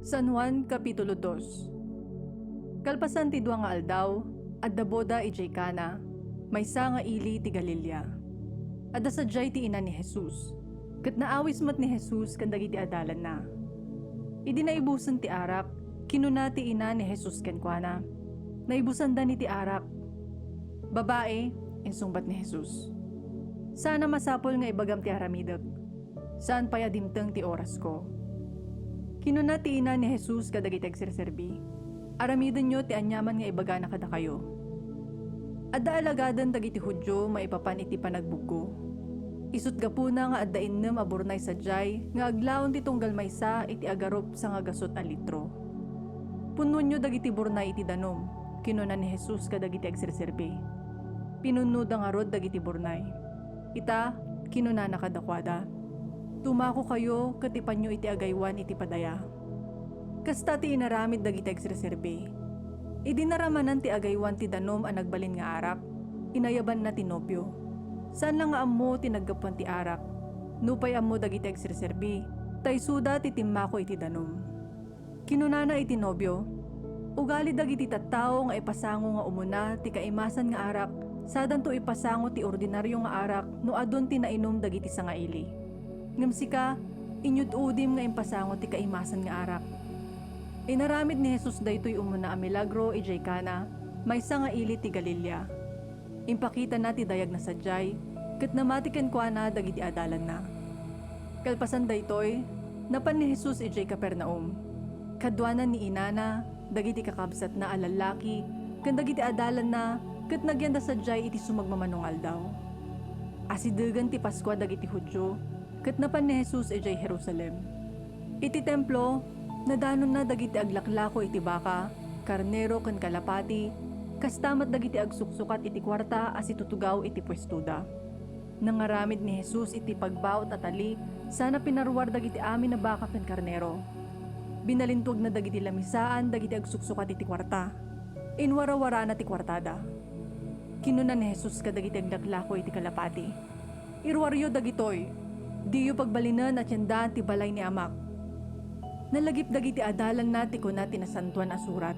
San Juan Kapitulo 2. Kalpasan ti dua nga aldaw, adda boda ijay kana, maysa nga ili ti Galilea. Adda sadyay ti ina ni Jesus. Ket naawis met ni Jesus ken dagiti adalan na. Idi naibusan ti arak, kinuna ti ina ni Jesus ken kuana. Naibusan da ni ti arak. Babae, insungbat ni Jesus. Sana masapol nga ibagam ti aramideg. Saan paya dimteng ti oras ko? Kinuna ti ina ni Jesus kadagiti agserserbi. Aramiden nyo ti anyaman nga ibaga na kada kayo. Adda alagadan dagiti Hudyo maipapan iti panagbuggo. Isut gapuna nga adda innem aburnay sadyay nga aglaon ti tunggal maysa iti agarop sa nga gasot a litro. Punon nyo dagiti burnay iti danom. Kinuna ni Jesus kadagiti agserserbi. Pinunno da nga rod dagiti burnay. Ita, kinuna na kadakwada. Tumako kayo katipan nyo iti agaywan iti padaya. Kasta ti inaramid dagiti agserserbi. Idinaramanan ti agaywan ti danom a nagbalin nga arak. Inayaban na ti nobyo. Saan lang nga ammo ti naggapuan ti arak. Nupay ammo dagiti agserserbi. Taysuda ti timmako iti danom. Kinunana iti nobyo. Ugali dagiti tattao nga ipasango nga umuna ti kaimasan nga arak. Sadan to ipasango ti ordinaryo nga arak no adon ti nainom dagiti sangaili. Ngamsika, inyud-udim nga impasango ti kaimasan nga arak. Inaramid ni Jesus daytoy umuna a milagro ijay kana, maysa nga ili ti Galilea. Impakita na ti dayag na sadyay, ket namatiken kuana dagiti adalan na. Kalpasan daytoy, napan ni Jesus ijay Capernaum. Kadwanan ni inana, dagiti kakabsat na alalaki, ken dagiti adalan na, ket nagyanda sadyay iti sumagmamanong aldaw. Asidegan ti Paskwa dagiti Hudyo, ket napan ni Jesus ijay Jerusalem. Iti templo, nadanon na dagiti aglaklako iti baka, karnero ken kalapati, kastamat dagiti agsuksukat iti kwarta as itutugaw iti pwestuda. Nangaramid ni Jesus iti pagbaot at ali, sana pinarwar dagiti amin na baka ken karnero. Binalintog na dagiti lamisaan dagiti agsuksukat iti kwarta. Inwarawara na ti kwartada. Kinuna ni Jesus kadagiti aglaklako iti kalapati. Irwaryo dagitoy. Diyo pagbalinan at yandaan ti balay ni amak. Nalagip dagiti adalan na ti kuna tinasantuan asurat.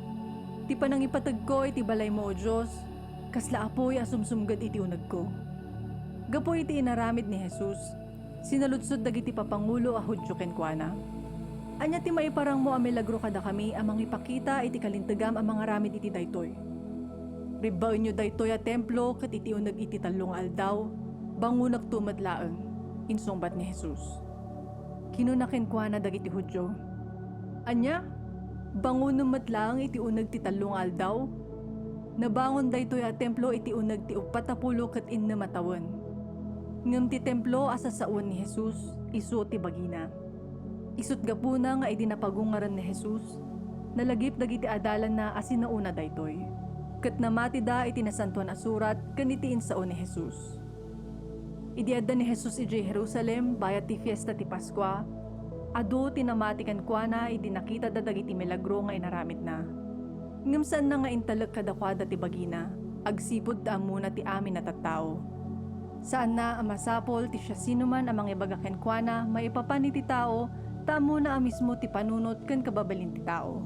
Ti panangipatag ko iti balay mo o Diyos, kasla apoy asumsumgad iti unag ko. Gapoy iti inaramid ni Jesus, sinaludsod dagiti papangulo a Hudyo ken kuana. Anya ti maiparang mo a milagro kada kami amang ipakita iti kalintagam a mga ramid iti daytoy. Ribaon nyo daytoy a templo ket iti unag iti talong aldaw, bangunag tumadlaeng. Insungbat ni Jesus. Kinunakin kuana dagiti Hudyo. Anya, bangunom matlang iti unag ti talong aldaw? Nabangon daytoy a templo iti unag ti 40 ket innem a tawen. Ngem ti templo asasaon ni Jesus, isu ti bagina. Isut gapuna nga idinapagungaran ni Jesus, nalagip dagiti adalan na asinauna daytoy. Ket namati da iti nasantuan a surat ken iti insaon ni Jesus. Idiadda ni Jesus ijay Jerusalem bayat ti fiesta ti Paskwa. Adu tinamatikan kuana idinakita da dagiti milagro nga inaramid na. Ngem saan na nga intalek kadakwada ti bagina, agsipod da muna ti amin na tattao. Saan na amasapol ti siya sinuman amang ibagaken kuana maipapan ti tao, ta muna mismo ti panunot ken kababalin ti tao.